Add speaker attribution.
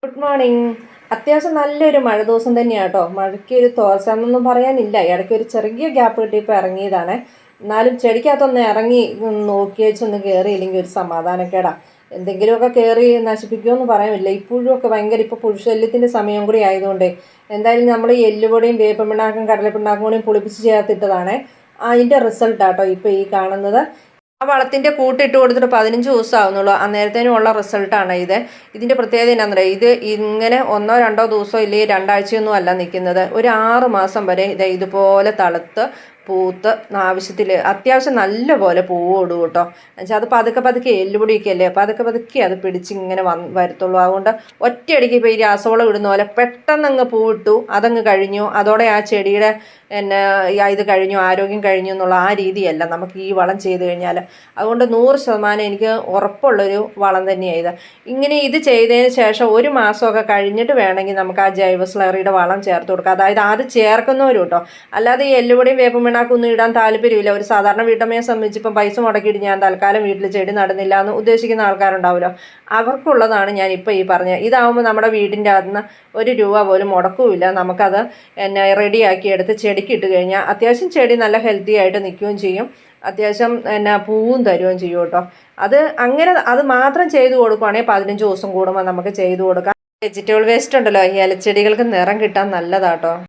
Speaker 1: Good morning. അത്യാവശ്യം നല്ലൊരു മഴ ദിവസം തന്നെയാണ് കേട്ടോ. മഴയ്ക്ക് ഒരു തോർച്ചയെന്നൊന്നും പറയാനില്ല. ഇടയ്ക്ക് ഒരു ചെറിയ ഗ്യാപ്പ് കിട്ടിയപ്പോൾ ഇറങ്ങിയതാണ്. എന്നാലും ചെടിക്കകത്തൊന്ന് ഇറങ്ങി നോക്കി വെച്ചൊന്ന് കയറിയില്ലെങ്കിൽ ഒരു സമാധാനക്കേടാ. എന്തെങ്കിലുമൊക്കെ കയറി നശിപ്പിക്കുമെന്ന് പറയാനില്ല. ഈ പുഴുവൊക്കെ ഭയങ്കര, ഇപ്പോൾ പുഴുശല്യത്തിൻ്റെ സമയം കൂടി ആയതുകൊണ്ട് എന്തായാലും നമ്മൾ ഈ എല്ലുപൊടിയും വേപ്പൻ പിണ്ണാക്കും കടലപ്പിണ്ണാക്കും കൂടിയും പുളിപ്പിച്ച് ചേർത്തിട്ടതാണ്. അതിൻ്റെ റിസൾട്ടാട്ടോ ഇപ്പോൾ ഈ കാണുന്നത്. ആ വളത്തിൻ്റെ കൂട്ടിട്ട് കൊടുത്തിട്ട് 15 ദിവസം ആവുന്നുള്ളൂ. അന്നേരത്തേനും ഉള്ള റിസൾട്ടാണ് ഇത്. ഇതിൻ്റെ പ്രത്യേകത എന്നാന്ന് പറയുക, ഇത് ഇങ്ങനെ 1-2 ദിവസം ഇല്ലെങ്കിൽ 2 ആഴ്ചയൊന്നും അല്ല നിൽക്കുന്നത്. ഒരു 6 മാസം വരെ ഇതുപോലെ തളുത്ത് പൂത്ത് ആവശ്യത്തിൽ അത്യാവശ്യം നല്ല പോലെ പൂവിടും കേട്ടോ. എന്നുവെച്ചാൽ അത് പതുക്കെ പതുക്കെ എല്ലുപൊടിയൊക്കെ അല്ലേ, പതുക്കെ പതുക്കെ അത് പിടിച്ചിങ്ങനെ വരത്തുള്ളൂ. അതുകൊണ്ട് ഒറ്റയടിക്ക് ഇപ്പോൾ ഈ രാസവളം ഇടുന്ന പോലെ പെട്ടെന്ന് അങ്ങ് പൂവിട്ടു, അതങ്ങ് കഴിഞ്ഞു, അതോടെ ആ ചെടിയുടെ ഇത് കഴിഞ്ഞു, ആരോഗ്യം കഴിഞ്ഞു എന്നുള്ള ആ രീതിയല്ല നമുക്ക് ഈ വളം ചെയ്ത് കഴിഞ്ഞാൽ. അതുകൊണ്ട് 100% എനിക്ക് ഉറപ്പുള്ളൊരു വളം തന്നെയാണ് ഇത്. ഇങ്ങനെ ഇത് ചെയ്തതിന് ശേഷം 1 മാസമൊക്കെ കഴിഞ്ഞിട്ട് വേണമെങ്കിൽ നമുക്ക് ആ ജൈവ സ്ലറിയുടെ വളം ചേർത്ത് കൊടുക്കാം. അതായത് അത് ചേർക്കുന്നവരും കേട്ടോ. അല്ലാതെ ഈ എല്ലുപൊടിയും വേപ്പൻ പിണ്ണാക്കൊന്നും ഇടാൻ താല്പര്യമില്ല. ഒരു സാധാരണ വീട്ടമ്മയെ സംബന്ധിച്ച് ഇപ്പം പൈസ മുടക്കിയിട്ട് ഞാൻ തൽക്കാലം വീട്ടിൽ ചെടി നടുന്നില്ല എന്ന് ഉദ്ദേശിക്കുന്ന ആൾക്കാരുണ്ടാവുമല്ലോ, അവർക്കുള്ളതാണ് ഞാനിപ്പോൾ ഈ പറഞ്ഞത്. ഇതാവുമ്പോൾ നമ്മുടെ വീടിൻ്റെ അകത്തുനിന്ന് 1 രൂപ പോലും മുടക്കുമില്ല. നമുക്കത് റെഡിയാക്കി എടുത്ത് ചെടിക്ക് ഇട്ട് കഴിഞ്ഞാൽ അത്യാവശ്യം ചെടി നല്ല ഹെൽത്തി ആയിട്ട് നിൽക്കുകയും ചെയ്യും. അത്യാവശ്യം പൂവും തരുകയും ചെയ്യും കേട്ടോ. അത് മാത്രം ചെയ്തു കൊടുക്കുകയാണെങ്കിൽ 15 ദിവസം കൂടുമ്പോൾ നമുക്ക് ചെയ്തു കൊടുക്കാം. വെജിറ്റബിൾ വേസ്റ്റ് ഉണ്ടല്ലോ, ഈ ഇലച്ചെടികൾക്ക് നിറം കിട്ടാൻ നല്ലതാട്ടോ.